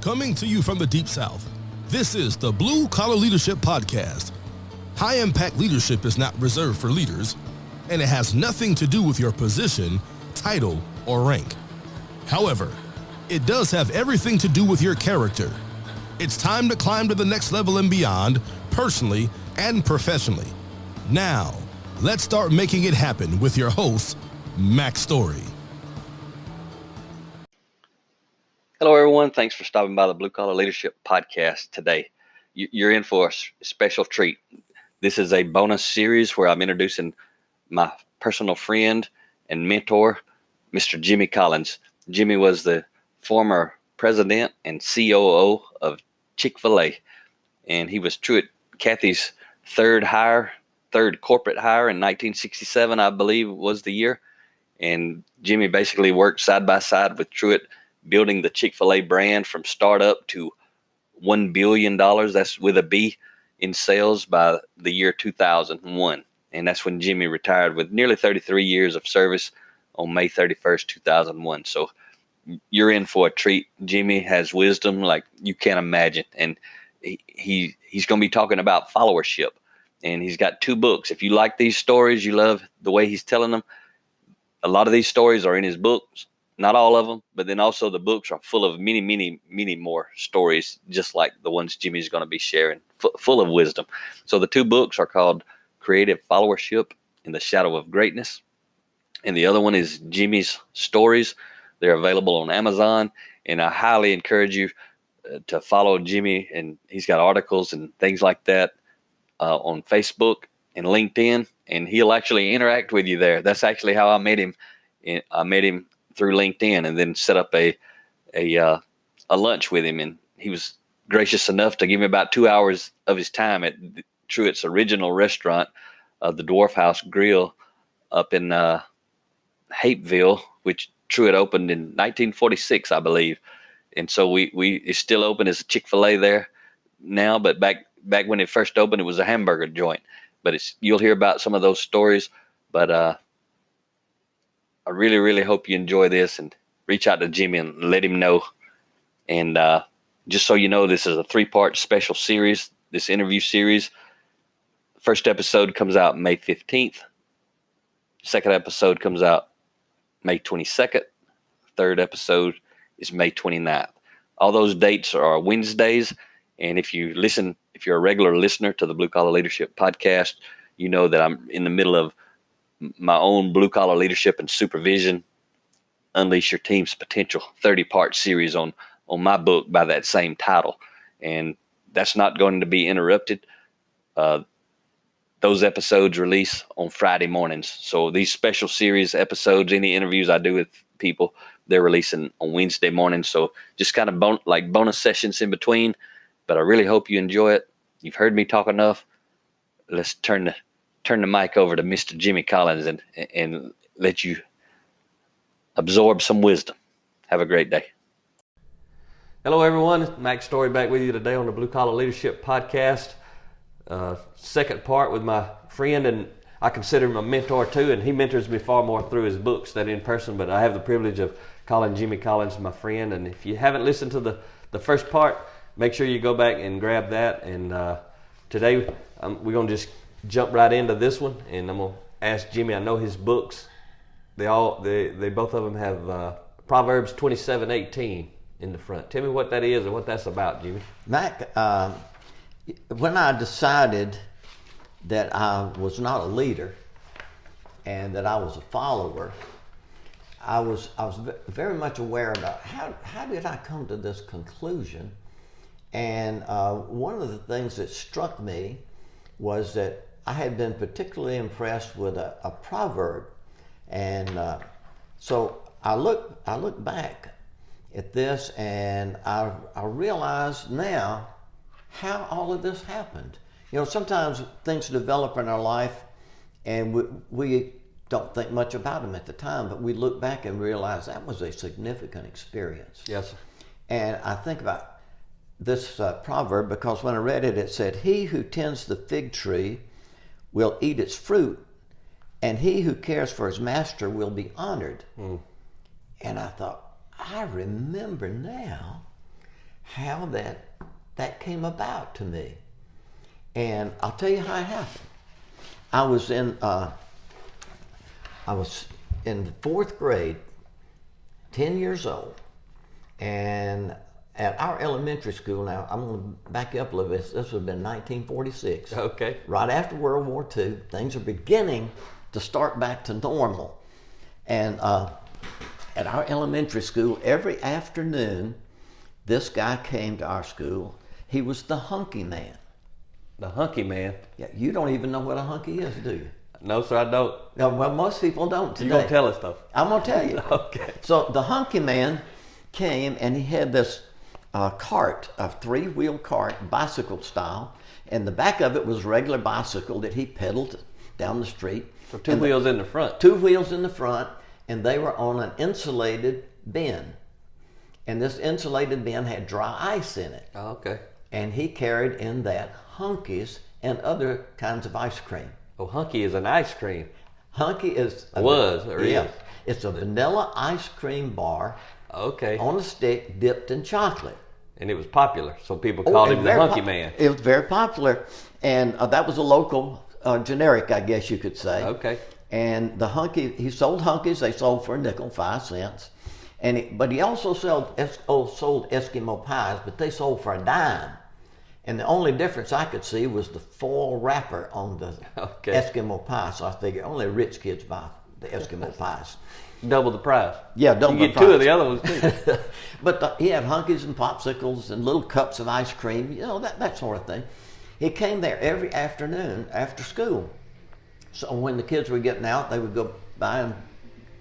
Coming to you from the Deep South, this is the Blue Collar Leadership Podcast. High-impact leadership is not reserved for leaders, and it has nothing to do with your position, title, or rank. However, it does have everything to do with your character. It's time to climb to the next level and beyond, personally and professionally. Now, let's start making it happen with your host, Mac Story. Hello, everyone. Thanks for stopping by the Blue Collar Leadership Podcast today. You're in for a special treat. This is a bonus series where I'm introducing my personal friend and mentor, Mr. Jimmy Collins. Jimmy was the former president and COO of Chick-fil-A, and he was Truett Cathy's third corporate hire in 1967, I believe was the year. And Jimmy basically worked side by side with Truett, building the Chick-fil-A brand from startup to $1 billion, that's with a B, in sales by the year 2001. And that's when Jimmy retired with nearly 33 years of service on May 31st, 2001. So you're in for a treat. Jimmy has wisdom like you can't imagine. And he's going to be talking about followership. And he's got 2 books. If you like these stories, you love the way he's telling them, a lot of these stories are in his books. Not all of them, but then also the books are full of many more stories, just like the ones Jimmy's going to be sharing, full of wisdom. So the 2 books are called Creative Followership in the Shadow of Greatness. And the other one is Jimmy's Stories. They're available on Amazon. And I highly encourage you to follow Jimmy. And he's got articles and things like that on Facebook and LinkedIn. And he'll actually interact with you there. That's actually how I met him. I met him through LinkedIn, and then set up a lunch with him. And he was gracious enough to give me about 2 hours of his time at Truett's original restaurant, the Dwarf House Grill up in Hapeville, which Truett opened in 1946, I believe. And so it's still open as a Chick-fil-A there now, but back when it first opened, it was a hamburger joint. But you'll hear about some of those stories. But I really, really hope you enjoy this, and reach out to Jimmy and let him know. And just so you know, this is a 3-part special series, this interview series. First episode comes out May 15th. Second episode comes out May 22nd. Third episode is May 29th. All those dates are Wednesdays. And if you're a regular listener to the Blue Collar Leadership Podcast, you know that I'm in the middle of my own Blue Collar Leadership and Supervision, Unleash Your Team's Potential 30-part series on my book by that same title. And that's not going to be interrupted. Those episodes release on Friday mornings. So these special series episodes, any interviews I do with people, they're releasing on Wednesday mornings. So just kind of bonus sessions in between. But I really hope you enjoy it. You've heard me talk enough. Let's turn the mic over to Mr. Jimmy Collins and let you absorb some wisdom. Have a great day. Hello, everyone. Mac Story back with you today on the Blue Collar Leadership Podcast. Second part with my friend, and I consider him a mentor too, and he mentors me far more through his books than in person, but I have the privilege of calling Jimmy Collins my friend. And if you haven't listened to the first part, make sure you go back and grab that. And today we're going to just jump right into this one, and I'm gonna ask Jimmy. I know his books. They both of them have Proverbs 27:18 in the front. Tell me what that is and what that's about, Jimmy. Mac, when I decided that I was not a leader and that I was a follower, I was very much aware about how did I come to this conclusion. And one of the things that struck me was that I had been particularly impressed with a proverb, and so I look back at this, and I realize now how all of this happened. You know, sometimes things develop in our life, and we don't think much about them at the time, but we look back and realize that was a significant experience. Yes, sir. And I think about this proverb because when I read it, it said, "He who tends the fig tree will eat its fruit, and he who cares for his master will be honored." And I thought, I remember now how that came about to me. And I'll tell you how it happened. I was in the fourth grade, 10 years old, and at our elementary school, now I'm going to back up a little bit, this would have been 1946. Okay. Right after World War II, things are beginning to start back to normal. And at our elementary school, every afternoon, this guy came to our school. He was the hunky man. The hunky man? Yeah, you don't even know what a hunky is, do you? No, sir, I don't. No, well, most people don't today. You're going to tell us, though. I'm going to tell you. Okay. So the hunky man came, and he had this cart, a three-wheel cart, bicycle style, and the back of it was a regular bicycle that he pedaled down the street. So two wheels in the front. Two wheels in the front, and they were on an insulated bin. And this insulated bin had dry ice in it. Oh, okay. And he carried in that hunkies and other kinds of ice cream. Oh, hunky is an ice cream. Hunky is... is. It's a vanilla ice cream bar Okay. on a stick dipped in chocolate. And it was popular, so people called him the hunky man. It was very popular. And that was a local generic, I guess you could say. Okay. And the hunky, he sold hunkies. They sold for a nickel, 5 cents. But he also sold Eskimo pies, but they sold for a dime. And the only difference I could see was the foil wrapper on the Eskimo pie. So I figured only rich kids buy the Eskimo pies. Double the price. Yeah, double the price. You get 2 of the other ones too. But he had hunkies and popsicles and little cups of ice cream, you know, that sort of thing. He came there every afternoon after school. So when the kids were getting out, they would go by and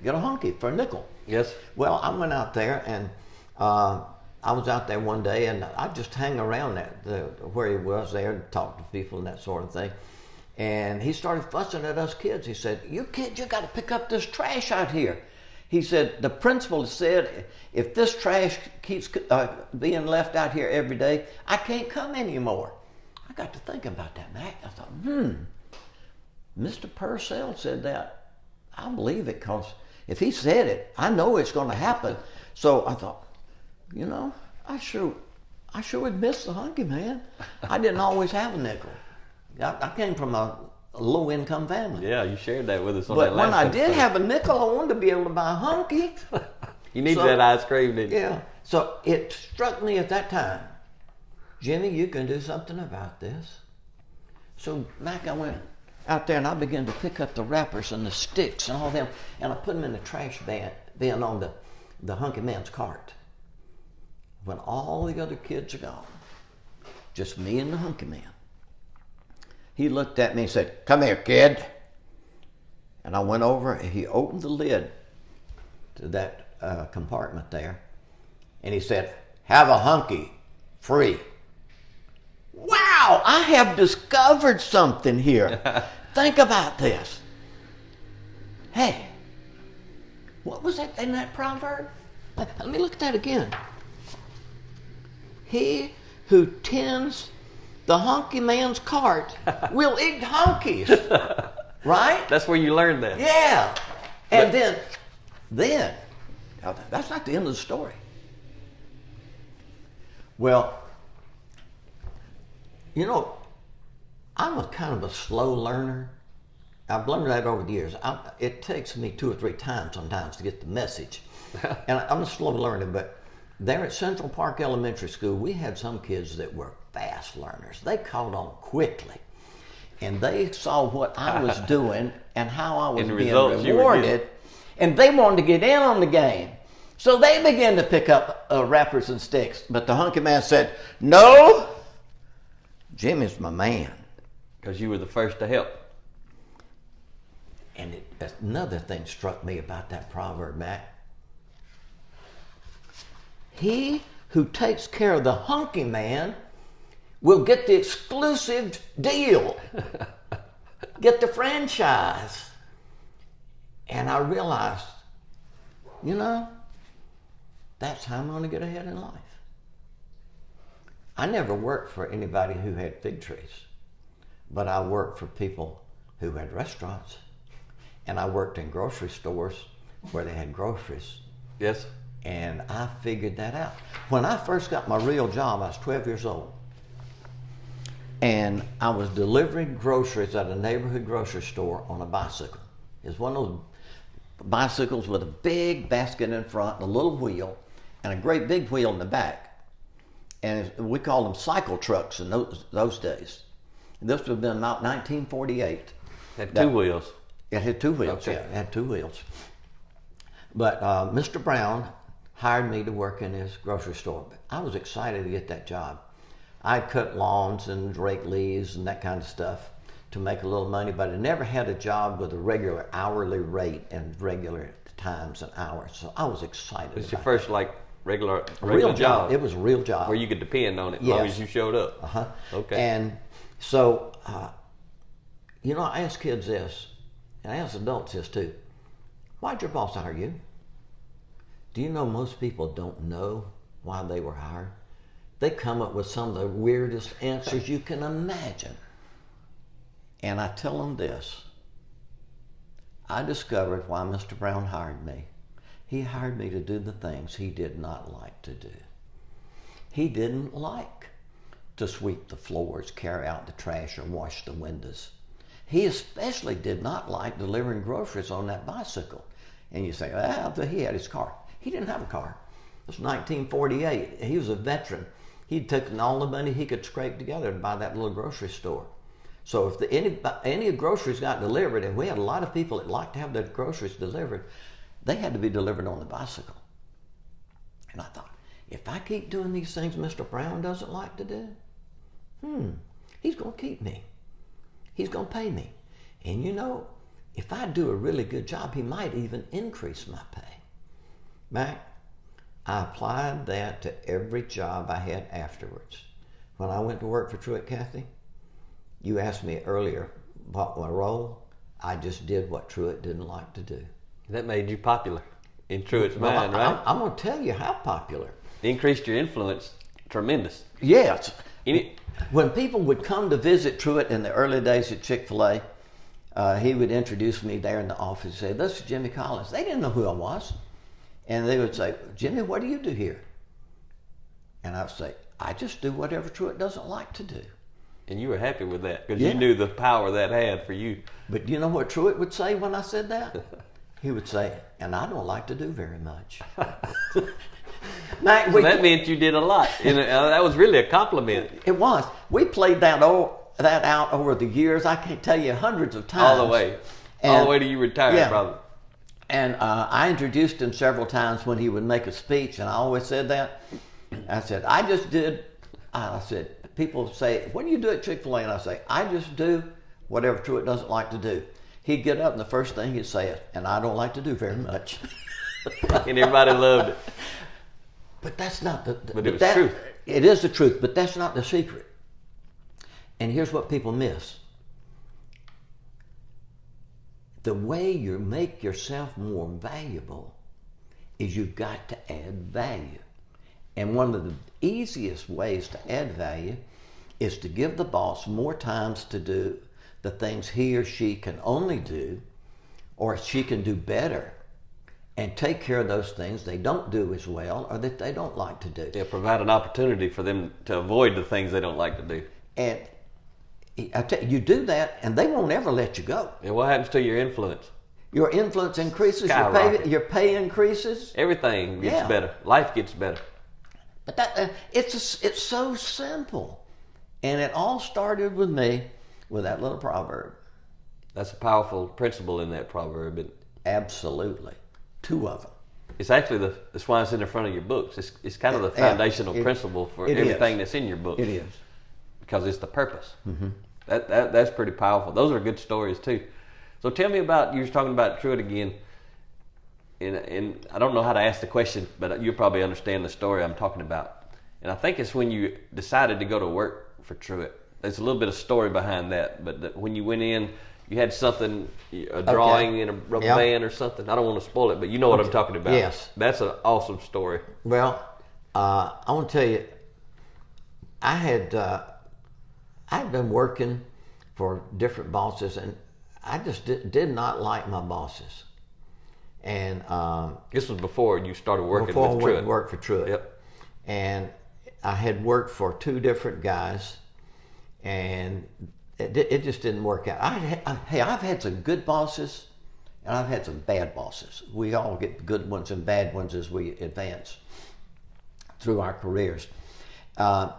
get a hunky for a nickel. Yes. Well, I went out there, and I was out there one day, and I just hang around where he was there and talk to people and that sort of thing. And he started fussing at us kids. He said, "You kids, you got to pick up this trash out here." He said, "The principal said, if this trash keeps being left out here every day, I can't come anymore." I got to thinking about that, Mac. I thought, Mr. Purcell said that. I believe it, because if he said it, I know it's going to happen. So I thought, you know, I sure would miss the hunky man. I didn't always have a nickel. I came from a low-income family. Yeah, you shared that with us on but that last when I did episode. have a nickel, I wanted to be able to buy a hunky. You needed that ice cream, didn't you? Yeah. So it struck me at that time, Jimmy, you can do something about this. So, Mac, I went out there and I began to pick up the wrappers and the sticks and all them, and I put them in the trash bin on the hunky man's cart. When all the other kids are gone, just me and the hunky man, he looked at me and said, "Come here, kid." And I went over and he opened the lid to that compartment there, and he said, "Have a hunky, free." Wow, I have discovered something here. Think about this. Hey, what was that in that proverb? Let me look at that again. He who tends the hunky man's cart will eat hunkies. Right? That's where you learned that. Yeah. And then, now that's not the end of the story. Well, you know, I'm a kind of a slow learner. I've learned that over the years. It takes me 2 or 3 times sometimes to get the message. And I'm a slow learner, but there at Central Park Elementary School, we had some kids that were fast learners. They caught on quickly. And they saw what I was doing and how I was being rewarded. And they wanted to get in on the game. So they began to pick up wrappers and sticks. But the hunky man said, "No, Jimmy's my man." Because you were the first to help. And another thing struck me about that proverb, Mac. He who takes care of the hunky man will get the exclusive deal, get the franchise. And I realized, you know, that's how I'm going to get ahead in life. I never worked for anybody who had fig trees, but I worked for people who had restaurants, and I worked in grocery stores where they had groceries. Yes. And I figured that out. When I first got my real job, I was 12 years old. And I was delivering groceries at a neighborhood grocery store on a bicycle. It's one of those bicycles with a big basket in front and a little wheel and a great big wheel in the back. And we called them cycle trucks in those days. And this would have been about 1948. Had two wheels. It had two wheels, okay. yeah, it had two wheels. But Mr. Brown hired me to work in his grocery store. I was excited to get that job. I'd cut lawns and rake leaves and that kind of stuff to make a little money, but I never had a job with a regular hourly rate and regular times and hours. So I was excited. It's your first regular real job. It was a real job where you could depend on it as yes. long as you showed up. Uh-huh. Okay. And so, I ask kids this, and I ask adults this too. Why'd your boss hire you? Do you know most people don't know why they were hired? They come up with some of the weirdest answers you can imagine. And I tell them this. I discovered why Mr. Brown hired me. He hired me to do the things he did not like to do. He didn't like to sweep the floors, carry out the trash, or wash the windows. He especially did not like delivering groceries on that bicycle. And you say, he had his car. He didn't have a car. It was 1948. He was a veteran. He'd taken all the money he could scrape together to buy that little grocery store. So if any groceries got delivered, and we had a lot of people that liked to have their groceries delivered, they had to be delivered on the bicycle. And I thought, if I keep doing these things Mr. Brown doesn't like to do, he's going to keep me. He's going to pay me. And if I do a really good job, he might even increase my pay. Mac, I applied that to every job I had afterwards. When I went to work for Truett Cathy, you asked me earlier about my role. I just did what Truett didn't like to do. That made you popular in Truett's mind, right? I'm going to tell you how popular. Increased your influence tremendous. Yes. When people would come to visit Truett in the early days at Chick-fil-A, he would introduce me there in the office and say, "This is Jimmy Collins." They didn't know who I was. And they would say, "Jimmy, what do you do here?" And I would say, "I just do whatever Truett doesn't like to do." And you were happy with that because you knew the power that had for you. But you know what Truett would say when I said that? He would say, "And I don't like to do very much." Mac, that meant you did a lot. And that was really a compliment. It was. We played that out over the years. I can't tell you hundreds of times. All the way. All the way to you retired, probably. And I introduced him several times when he would make a speech, and I always said that. I said, people say, "What do you do at Chick-fil-A?" And I say, "I just do whatever Truett doesn't like to do." He'd get up, and the first thing he'd say is, "And I don't like to do very much." And everybody loved it. But that's not the but it was truth. It is the truth, but that's not the secret. And here's what people miss. The way you make yourself more valuable is you've got to add value. And one of the easiest ways to add value is to give the boss more times to do the things he or she can only do, or she can do better, and take care of those things they don't do as well or that they don't like to do. Yeah, provide an opportunity for them to avoid the things they don't like to do. And I tell you do that, and they won't ever let you go. And what happens to your influence? Your influence increases, your pay increases. Everything gets better. Life gets better. But it's so simple. And it all started with me with that little proverb. That's a powerful principle in that proverb. Absolutely. 2 of them. It's actually that's why it's in the front of your books. It's kind of the foundational principle for everything that's in your books. It is. Because it's the purpose. Mm-hmm. That's pretty powerful. Those are good stories too. So tell me about, you were talking about Truett again, and I don't know how to ask the question, but you'll probably understand the story I'm talking about. And I think it's when you decided to go to work for Truett. There's a little bit of story behind that, but when you went in, you had something, a drawing in a rubber band or something. I don't want to spoil it, but you know what I'm talking about. Yes. That's an awesome story. Well, I want to tell you, I had been working for different bosses, and I just did not like my bosses. And this was before you started working before with I Truett. worked for Truett. Yep. And I had worked for 2 different guys, and it just didn't work out. I've had some good bosses, and I've had some bad bosses. We all get good ones and bad ones as we advance through our careers. But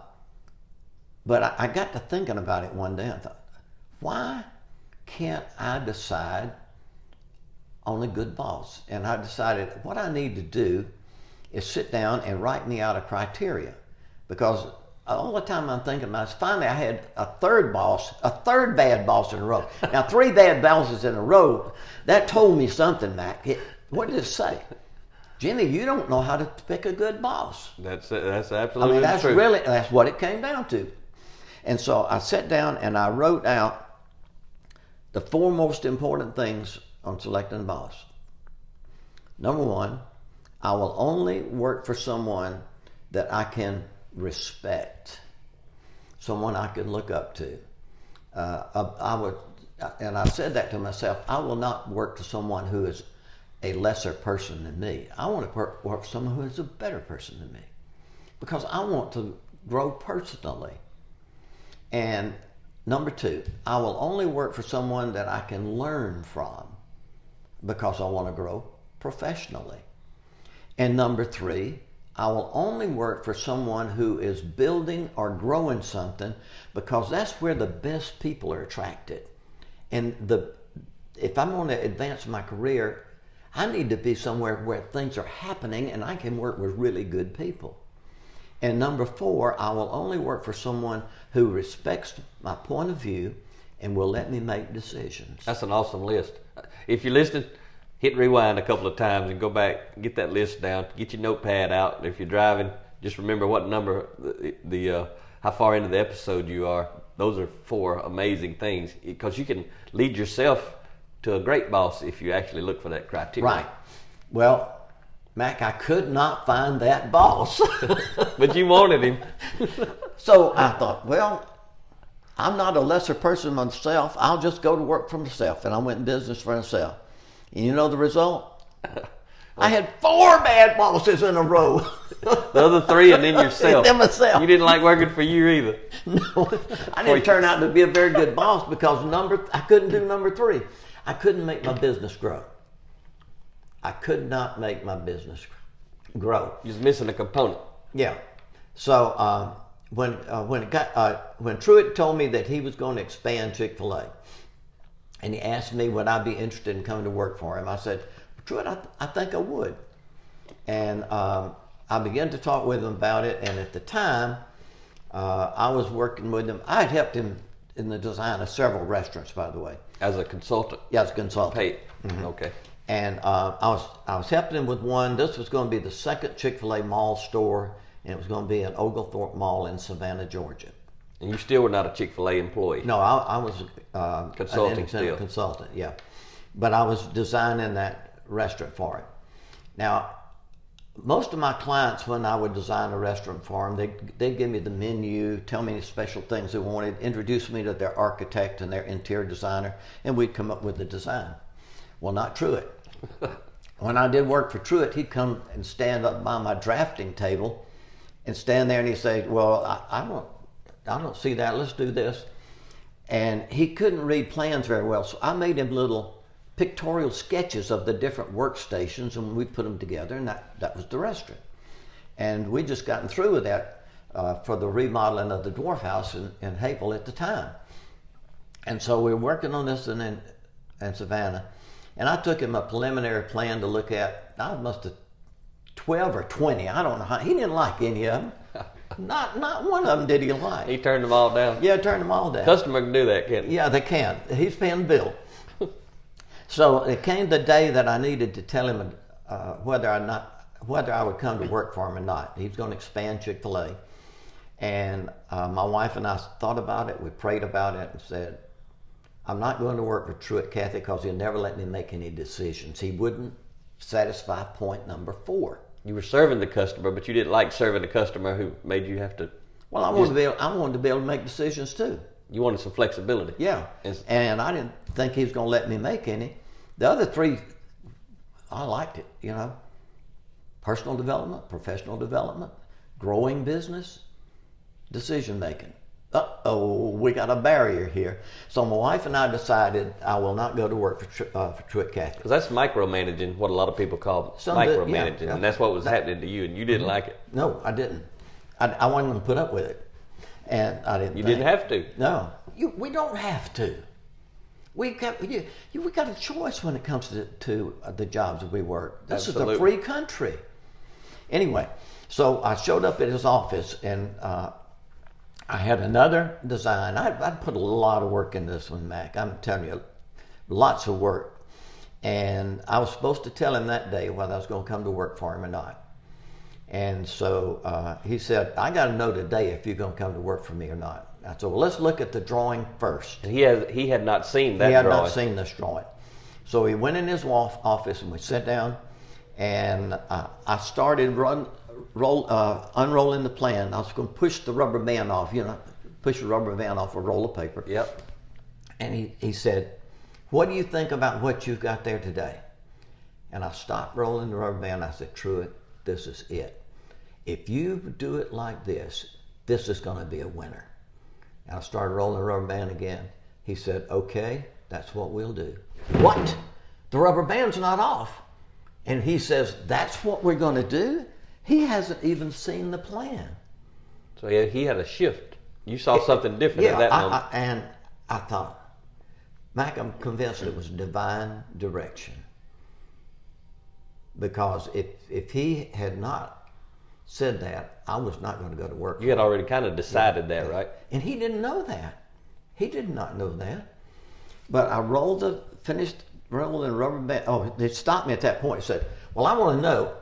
I got to thinking about it one day. I thought, why can't I decide on a good boss? And I decided what I need to do is sit down and write me out a criteria, because all the time I'm thinking about it, finally I had a third bad boss in a row. Now 3 bad bosses in a row, that told me something, Mac. What did it say? Jimmy, you don't know how to pick a good boss. That's absolutely that's true. that's what it came down to. And so I sat down and I wrote out the 4 most important things on selecting a boss. Number 1, I will only work for someone that I can respect, someone I can look up to. And I said that to myself, I will not work for someone who is a lesser person than me. I want to work for someone who is a better person than me, because I want to grow personally. And number 2, I will only work for someone that I can learn from, because I want to grow professionally. And number 3, I will only work for someone who is building or growing something, because that's where the best people are attracted. And if I'm going to advance my career, I need to be somewhere where things are happening and I can work with really good people. And number 4, I will only work for someone who respects my point of view and will let me make decisions. That's an awesome list. If you listen, hit rewind a couple of times and go back, get that list down, get your notepad out. If you're driving, just remember what number, how far into the episode you are. Those are 4 amazing things, because you can lead yourself to a great boss if you actually look for that criteria. Right. Well, Mac, I could not find that boss. But you wanted him. So I thought, well, I'm not a lesser person myself. I'll just go to work for myself. And I went in business for myself. And you know the result? I had 4 bad bosses in a row. The other 3 and then yourself. Then myself. You didn't like working for you either. No, I didn't turn out to be a very good boss, because I couldn't do number 3. I couldn't make my business grow. I could not make my business grow. You was missing a component. Yeah. So when Truett told me that he was going to expand Chick-fil-A, and he asked me would I be interested in coming to work for him, I said, Truett, I think I would. And I began to talk with him about it. And at the time, I was working with him. I had helped him in the design of several restaurants, by the way. As a consultant? Yeah, as a consultant. Paid. Mm-hmm. Okay. And I was helping him with one. This was going to be the 2nd Chick-fil-A mall store, and it was going to be at Oglethorpe Mall in Savannah, Georgia. And you still were not a Chick-fil-A employee? No, I was consulting an independent still. consultant, yeah. But I was designing that restaurant for him. Now, most of my clients, when I would design a restaurant for them, they'd give me the menu, tell me the special things they wanted, introduce me to their architect and their interior designer, and we'd come up with the design. Well, not Truett. When I did work for Truett, he'd come and stand up by my drafting table and stand there and he'd say, well, I don't see that, let's do this. And he couldn't read plans very well, so I made him little pictorial sketches of the different workstations, and we put them together, and that was the restaurant. And we just gotten through with that for the remodeling of the Dwarf House in Havel at the time. And so we were working on this in Savannah, and I took him a preliminary plan to look at. I must have 12 or 20, I don't know how. He didn't like any of them. Not one of them did he like. He turned them all down? Yeah, turned them all down. Customer can do that, can't he? Yeah, they can. He's paying the bill. So it came the day that I needed to tell him whether I would come to work for him or not. He was going to expand Chick-fil-A. And my wife and I thought about it, we prayed about it, and said, I'm not going to work for Truett Cathy because he'll never let me make any decisions. He wouldn't satisfy point number 4. You were serving the customer, but you didn't like serving the customer who made you have to... Well, I wanted to be able to make decisions too. You wanted some flexibility. Yeah, and I didn't think he was going to let me make any. The other 3 I liked it, Personal development, professional development, growing business, decision making. Uh-oh, we got a barrier here. So my wife and I decided I will not go to work for Truett Cathy. Because that's micromanaging, what a lot of people call micromanaging. Yeah. And that's what was happening to you, and you didn't like it. No, I didn't. I wasn't going to put up with it. And I didn't. You didn't have to. No. We don't have to. We got a choice when it comes to the jobs that we work. This Absolutely. is a free country. Anyway, so I showed up at his office, and I had another design. I'd put a lot of work into this one, Mac. I'm telling you, lots of work. And I was supposed to tell him that day whether I was going to come to work for him or not. And so he said, I got to know today if you're going to come to work for me or not. I said, well, let's look at the drawing first. And he had not seen that He had drawing. not seen this drawing. So he went in his office and we sat down, and I started unrolling the plan. I was going to push the rubber band off, push the rubber band off a roll of paper. Yep. And he said, what do you think about what you've got there today? And I stopped rolling the rubber band. I said, Truett, this is it. If you do it like this is going to be a winner. And I started rolling the rubber band again. He said, okay, that's what we'll do. What? The rubber band's not off. And he says, that's what we're going to do? He hasn't even seen the plan. So he had a shift. You saw something different at that moment. And I thought, Mac, I'm convinced it was divine direction. Because if he had not said that, I was not going to go to work. You had already kind of decided that, right? And he didn't know that. He did not know that. But I finished rolling the rubber band. Oh, they stopped me at that point and said, well, I want to know,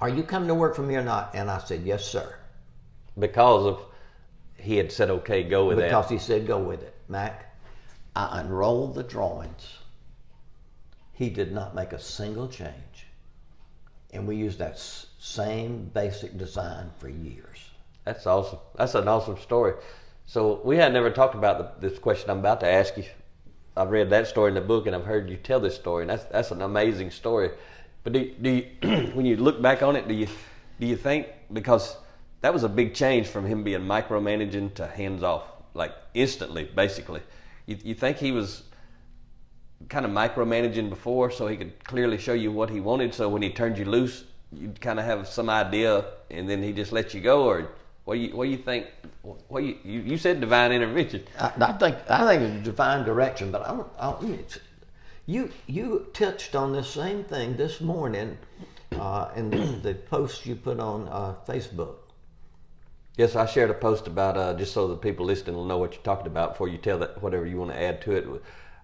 are you coming to work for me or not? And I said, yes, sir. Because he had said, okay, go with that. Because he said, go with it. Mac, I unrolled the drawings. He did not make a single change. And we used that same basic design for years. That's awesome. That's an awesome story. So we had never talked about this question I'm about to ask you. I've read that story in the book, and I've heard you tell this story, and that's an amazing story. But do you when you look back on it, do you think, because that was a big change from him being micromanaging to hands off, like instantly, basically. You think he was kind of micromanaging before so he could clearly show you what he wanted, so when he turned you loose, you'd kind of have some idea, and then he just let you go? Or what do you think? You said divine intervention. I think it's divine direction, but you touched on this same thing this morning in the post you put on Facebook. Yes, I shared a post about just so the people listening will know what you're talking about before you tell that whatever you want to add to it.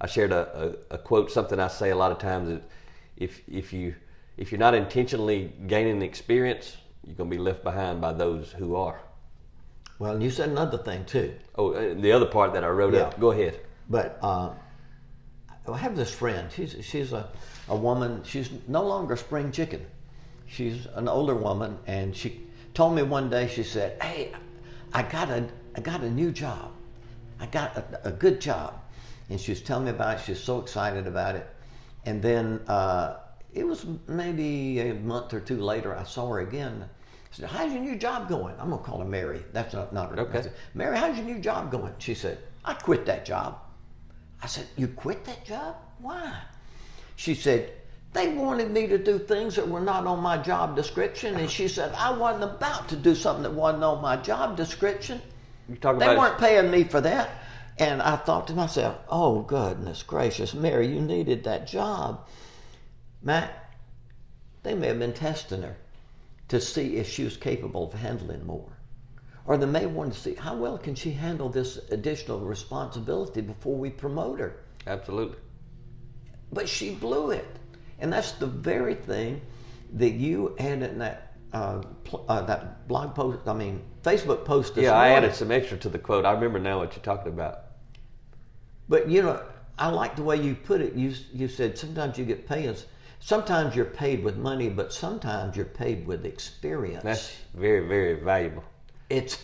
I shared a quote, something I say a lot of times, that if you're not intentionally gaining experience, you're going to be left behind by those who are. Well, and you said another thing too. Oh, the other part that I wrote up. Go ahead. But I have this friend. She's a woman. She's no longer a spring chicken. She's an older woman, and she told me one day. She said, "Hey, I got a new job. I got a good job." And she was telling me about it. She was so excited about it. And then it was maybe a month or two later, I saw her again. I said, how's your new job going? I'm going to call her Mary. That's not her. Okay. I said, Mary, how's your new job going? She said, I quit that job. I said, you quit that job? Why? She said, they wanted me to do things that were not on my job description. And she said, I wasn't about to do something that wasn't on my job description. They weren't paying me for that. And I thought to myself, oh, goodness gracious, Mary, you needed that job. Matt, they may have been testing her to see if she was capable of handling more. Or they may want to see how well can she handle this additional responsibility before we promote her. Absolutely. But she blew it. And that's the very thing that you added in that blog post, Facebook post this morning. I added some extra to the quote. I remember now what you're talking about. But I like the way you put it. You said sometimes you get paid. Sometimes you're paid with money, but sometimes you're paid with experience. That's very, very valuable. It's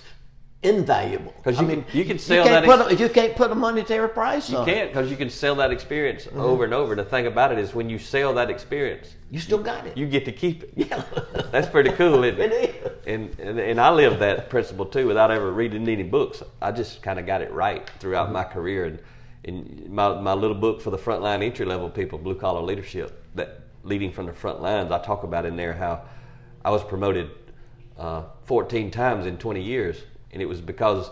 invaluable. Because you can sell that. You can't put a monetary price on it. You can't, because you can sell that experience over and over. The thing about it is, when you sell that experience, you still got it. You get to keep it. Yeah, that's pretty cool, isn't it? It is. And I live that principle too, without ever reading any books. I just kind of got it right throughout my career. And in my little book for the frontline entry level people, Blue Collar Leadership, that leading from the front lines, I talk about in there how I was promoted 14 times in 20 years. And it was because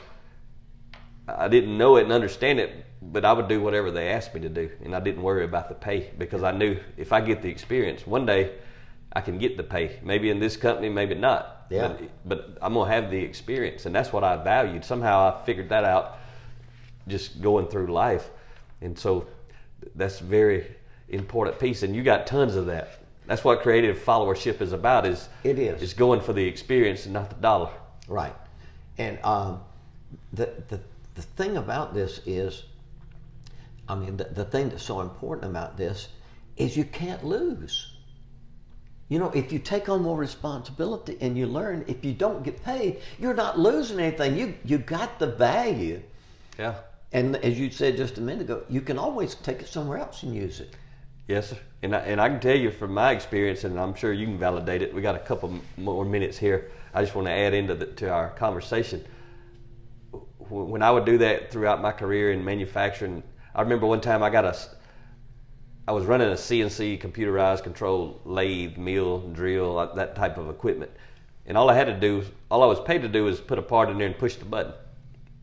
I didn't know it and understand it, but I would do whatever they asked me to do. And I didn't worry about the pay, because I knew if I get the experience, one day I can get the pay. Maybe in this company, maybe not. Yeah. But I'm going to have the experience. And that's what I valued. Somehow I figured that out just going through life. And so that's a very important piece. And you got tons of that. That's what creative followership is about. It is. It's going for the experience and not the dollar. Right. And the thing about this is, the thing that's so important about this is you can't lose. You know, if you take on more responsibility and you learn, if you don't get paid, you're not losing anything. You got the value. Yeah. And as you said just a minute ago, you can always take it somewhere else and use it. Yes, sir. And I can tell you from my experience, and I'm sure you can validate it. We got a couple more minutes here. I just want to add to our conversation. When I would do that throughout my career in manufacturing, I remember one time I was running a CNC computerized control lathe, mill, drill, that type of equipment. And all I was paid to do was put a part in there and push the button.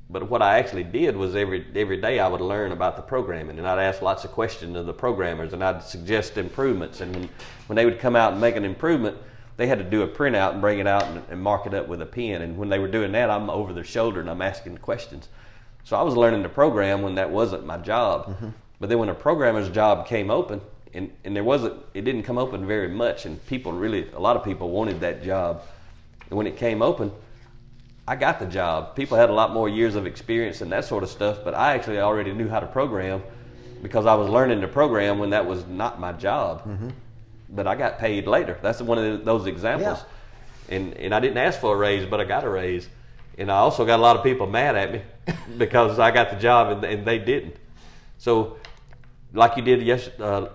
But what I actually did was every day I would learn about the programming, and I'd ask lots of questions of the programmers, and I'd suggest improvements. And when they would come out and make an improvement, they had to do a printout and bring it out and mark it up with a pen. And when they were doing that, I'm over their shoulder and I'm asking questions. So I was learning to program when that wasn't my job. Mm-hmm. But then when a programmer's job came open, and it didn't come open very much, and a lot of people wanted that job. And when it came open, I got the job. People had a lot more years of experience and that sort of stuff, but I actually already knew how to program because I was learning to program when that was not my job. Mm-hmm. But I got paid later. That's one of those examples. Yeah. And I didn't ask for a raise, but I got a raise. And I also got a lot of people mad at me because I got the job and they didn't. So like you did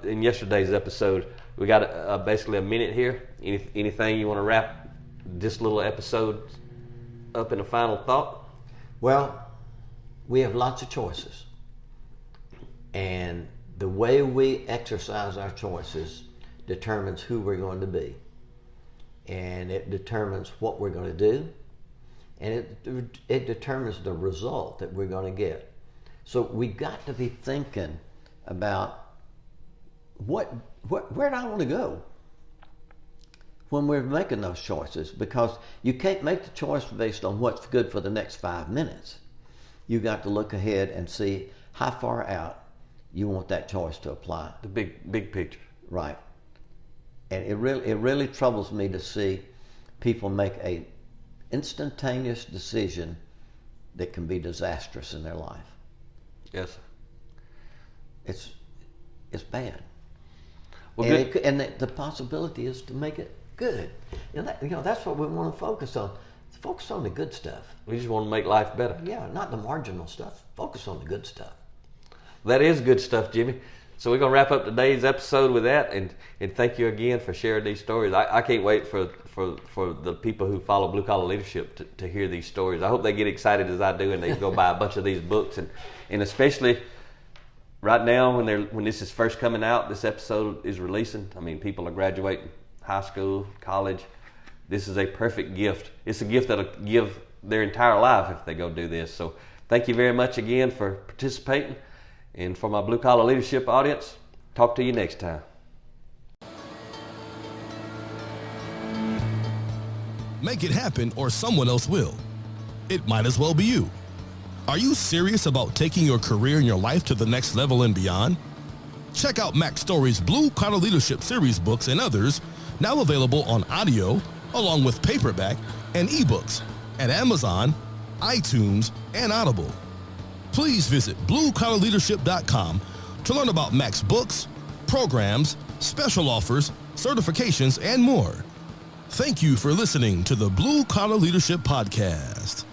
in yesterday's episode, we got basically a minute here. Anything you want to wrap this little episode up in a final thought? Well, we have lots of choices. And the way we exercise our choices determines who we're going to be. And it determines what we're going to do. And it determines the result that we're going to get. So we got to be thinking about where do I want to go when we're making those choices, because you can't make the choice based on what's good for the next 5 minutes. You got to look ahead and see how far out you want that choice to apply. The big picture. Right. And it really troubles me to see people make a instantaneous decision that can be disastrous in their life. Yes, sir. It's bad. Well, and the possibility is to make it good. That's what we want to focus on. Focus on the good stuff. We just want to make life better. Yeah, not the marginal stuff. Focus on the good stuff. That is good stuff, Jimmy. So we're going to wrap up today's episode with that, and thank you again for sharing these stories. I can't wait for the people who follow Blue Collar Leadership to hear these stories. I hope they get excited as I do, and they go buy a bunch of these books, and especially right now when this is first coming out, this episode is releasing. I mean, people are graduating high school, college. This is a perfect gift. It's a gift that'll give their entire life if they go do this. So thank you very much again for participating. And for my Blue Collar Leadership audience, talk to you next time. Make it happen or someone else will. It might as well be you. Are you serious about taking your career and your life to the next level and beyond? Check out Mac Story's Blue Collar Leadership series books and others, now available on audio, along with paperback and ebooks at Amazon, iTunes, and Audible. Please visit bluecollarleadership.com to learn about Mac's books, programs, special offers, certifications, and more. Thank you for listening to the Blue Collar Leadership Podcast.